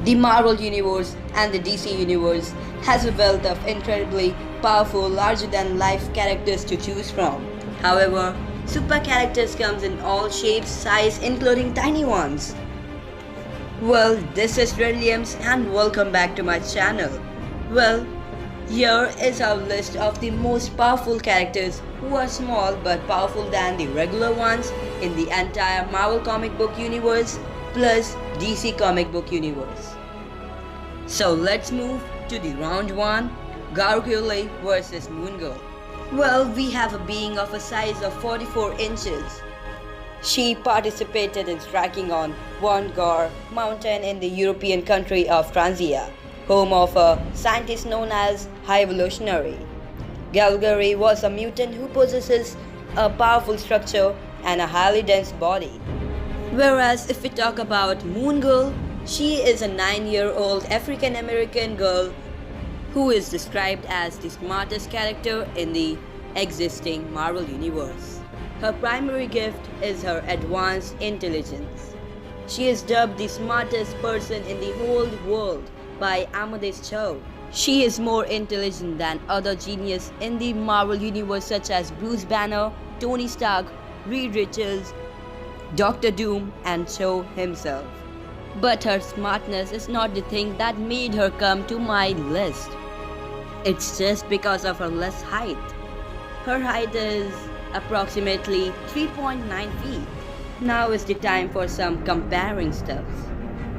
The Marvel Universe and the DC Universe has a wealth of incredibly powerful, larger-than-life characters to choose from. However, super characters comes in all shapes, size, including tiny ones. Well, this is Redliums and welcome back to my channel. Well, here is our list of the most powerful characters who are small but powerful than the regular ones in the entire Marvel comic book universe plus DC comic book universe. So let's move to the round 1, Gargoyle vs Moon Girl. Well, we have a being of a size of 44 inches. She participated in striking on One Gar mountain in the European country of Transia, home of a scientist known as High Evolutionary. Galgary was a mutant who possesses a powerful structure and a highly dense body. Whereas if we talk about Moon Girl, she is a 9-year-old African American girl who is described as the smartest character in the existing Marvel universe. Her primary gift is her advanced intelligence. She is dubbed the smartest person in the whole world by Amadeus Cho. She is more intelligent than other geniuses in the Marvel universe such as Bruce Banner, Tony Stark, Reed Richards, Doctor Doom, and Cho himself. But her smartness is not the thing that made her come to my list. It's just because of her less height. Her height is approximately 3.9 feet. Now is the time for some comparing stuff.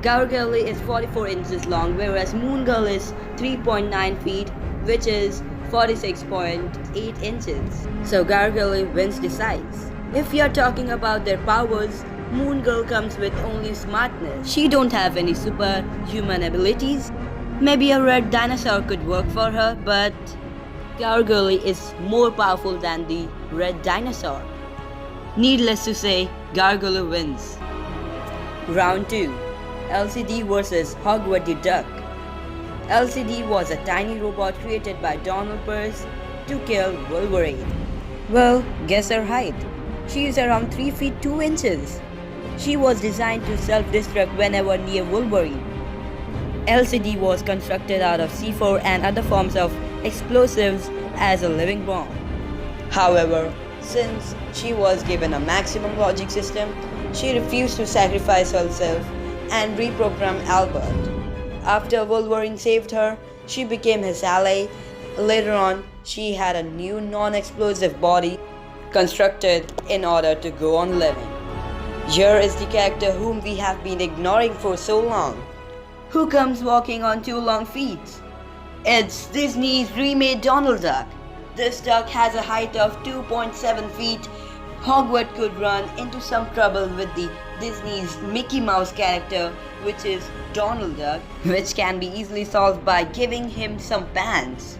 Gargoyle is 44 inches long, whereas Moon Girl is 3.9 feet, which is 46.8 inches. So Gargoyle wins the size. If we are talking about their powers, Moon Girl comes with only smartness. She don't have any superhuman abilities. Maybe a red dinosaur could work for her, but Gargoyle is more powerful than the red dinosaur. Needless to say, Gargoyle wins. Round 2. LCD vs Hogwarts the Duck. LCD was a tiny robot created by Donald Pearce to kill Wolverine. Well, guess her height. She is around 3 feet 2 inches. She was designed to self-destruct whenever near Wolverine. LCD was constructed out of C4 and other forms of explosives as a living bomb. However, since she was given a maximum logic system, she refused to sacrifice herself and reprogram Albert. After Wolverine saved her, she became his ally. Later on, she had a new non-explosive body constructed in order to go on living. Here is the character whom we have been ignoring for so long. Who comes walking on 2 long feet? It's Disney's remade Donald Duck. This duck has a height of 2.7 feet. Hogwarts could run into some trouble with the Disney's Mickey Mouse character, which is Donald Duck, which can be easily solved by giving him some pants.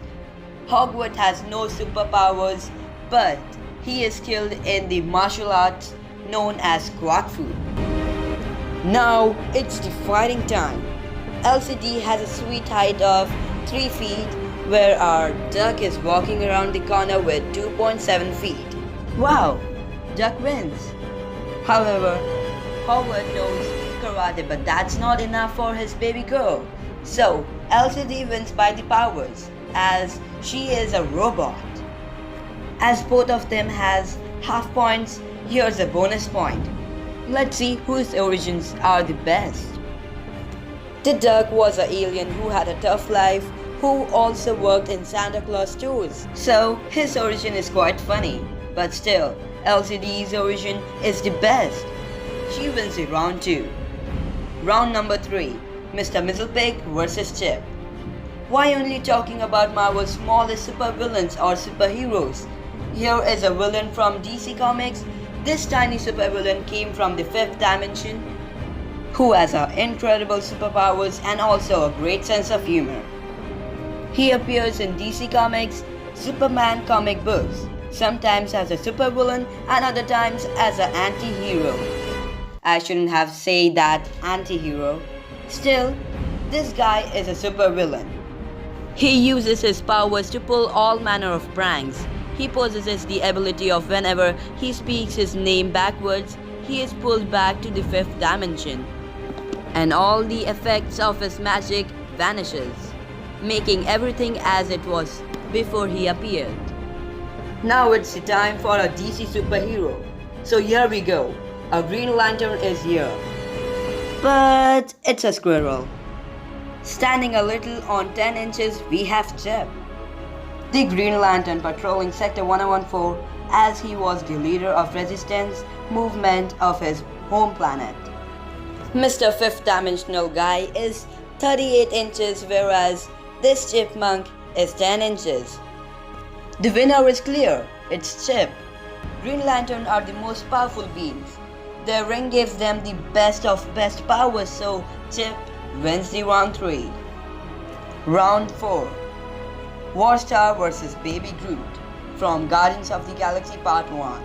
Hogwarts has no superpowers, but he is skilled in the martial arts known as Kung Fu. Now it's the fighting time. LCD has a sweet height of 3 feet, where our duck is walking around the corner with 2.7 feet. Wow, duck wins. However, Howard knows karate, but that's not enough for his baby girl. So LCD wins by the powers, as she is a robot. As both of them has half points, here's a bonus point. Let's see whose origins are the best. The duck was an alien who had a tough life, who also worked in Santa Claus stores. So his origin is quite funny. But still, LCD's origin is the best. She wins the round 2. Round number 3. Mr. Mizzlepig vs Chip. Why only talking about Marvel's smallest supervillains or superheroes? Here is a villain from DC Comics. This tiny supervillain came from the 5th dimension, who has incredible superpowers and also a great sense of humor. He appears in DC Comics, Superman comic books, sometimes as a supervillain and other times as an anti-hero. I shouldn't have said that anti-hero. Still, this guy is a supervillain. He uses his powers to pull all manner of pranks. He possesses the ability of whenever he speaks his name backwards, he is pulled back to the 5th dimension. and all the effects of his magic vanishes, making everything as it was before he appeared. Now it's the time for a DC superhero. So here we go. A Green Lantern is here. But it's a squirrel. Standing a little on 10 inches, we have Chip, the Green Lantern patrolling Sector 1014 as he was the leader of resistance movement of his home planet. Mr. Fifth Dimensional Guy is 38 inches, whereas this chipmunk is 10 inches. The winner is clear, it's Chip. Green Lantern are the most powerful beings. Their ring gives them the best of best powers, so Chip wins the round 3. Round 4. Warstar vs Baby Groot from Guardians of the Galaxy Part 1.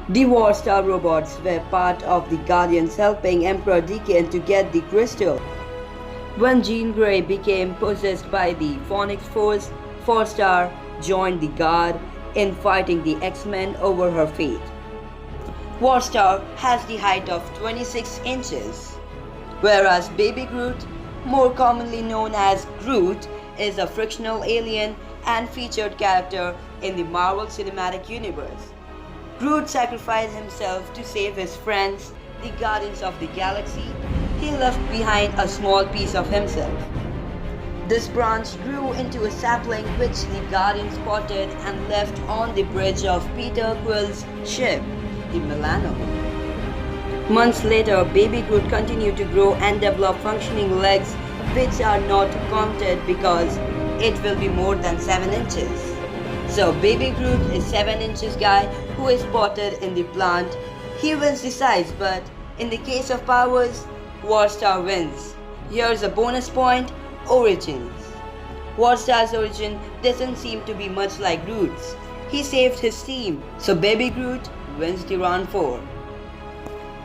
The Warstar robots were part of the Guardians helping Emperor Deacon to get the crystal. When Jean Grey became possessed by the Phoenix Force, Warstar joined the Guard in fighting the X-Men over her fate. Warstar has the height of 26 inches, whereas Baby Groot, more commonly known as Groot, is a fictional alien and featured character in the Marvel Cinematic Universe. Groot sacrificed himself to save his friends, the Guardians of the Galaxy. He left behind a small piece of himself. This branch grew into a sapling which the Guardians spotted and left on the bridge of Peter Quill's ship, the Milano. Months later, Baby Groot continued to grow and develop functioning legs which are not counted because it will be more than 7 inches. So Baby Groot is 7 inches guy who is spotted in the plant. He wins the size, but in the case of powers, Warstar wins. Here's a bonus point, origins. Warstar's origin doesn't seem to be much like Groot's. He saved his team, so Baby Groot wins the round 4.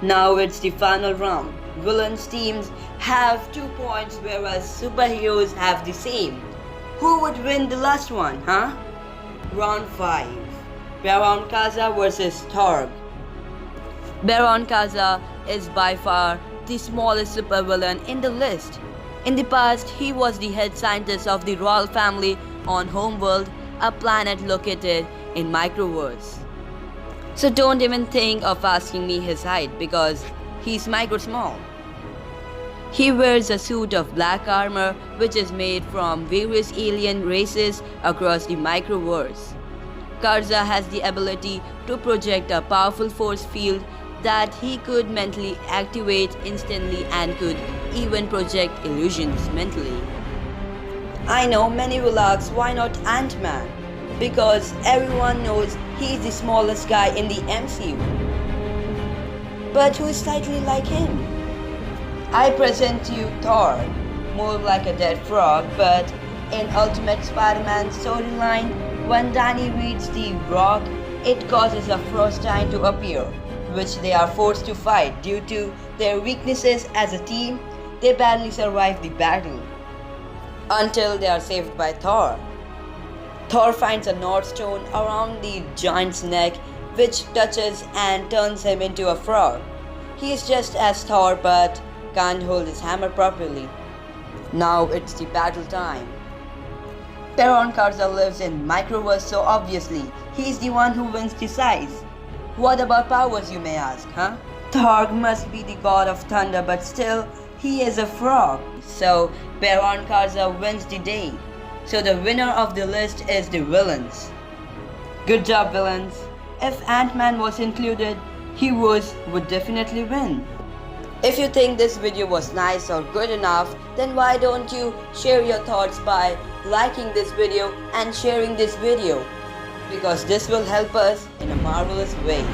Now it's the final round. Villains teams have 2 points whereas superheroes have the same. Who would win the last one, huh? Round 5. Baron Kaza vs Thorg. Baron Kaza is by far the smallest supervillain in the list. In the past, he was the head scientist of the royal family on Homeworld, a planet located in Microverse. So don't even think of asking me his height because he's micro small. He wears a suit of black armor which is made from various alien races across the Microverse. Karza has the ability to project a powerful force field that he could mentally activate instantly and could even project illusions mentally. I know many will ask why not Ant-Man? Because everyone knows he's the smallest guy in the MCU. But who is slightly like him? I present to you Thor, more like a dead frog, but in Ultimate Spider-Man storyline, when Danny reads the rock, it causes a frost giant to appear, which they are forced to fight due to their weaknesses as a team. They barely survive the battle until they are saved by Thor. Thor finds a North Stone around the giant's neck which touches and turns him into a frog. He is just as Thor but can't hold his hammer properly. Now it's the battle time. Baron Karza lives in Microverse, so obviously he's the one who wins the size. What about powers, you may ask, huh? Thor must be the god of thunder, but still, he is a frog. So Baron Karza wins the day. So the winner of the list is the villains. Good job, villains. If Ant-Man was included, heroes would definitely win. If you think this video was nice or good enough, then why don't you share your thoughts by liking this video and sharing this video? Because this will help us in a marvelous way.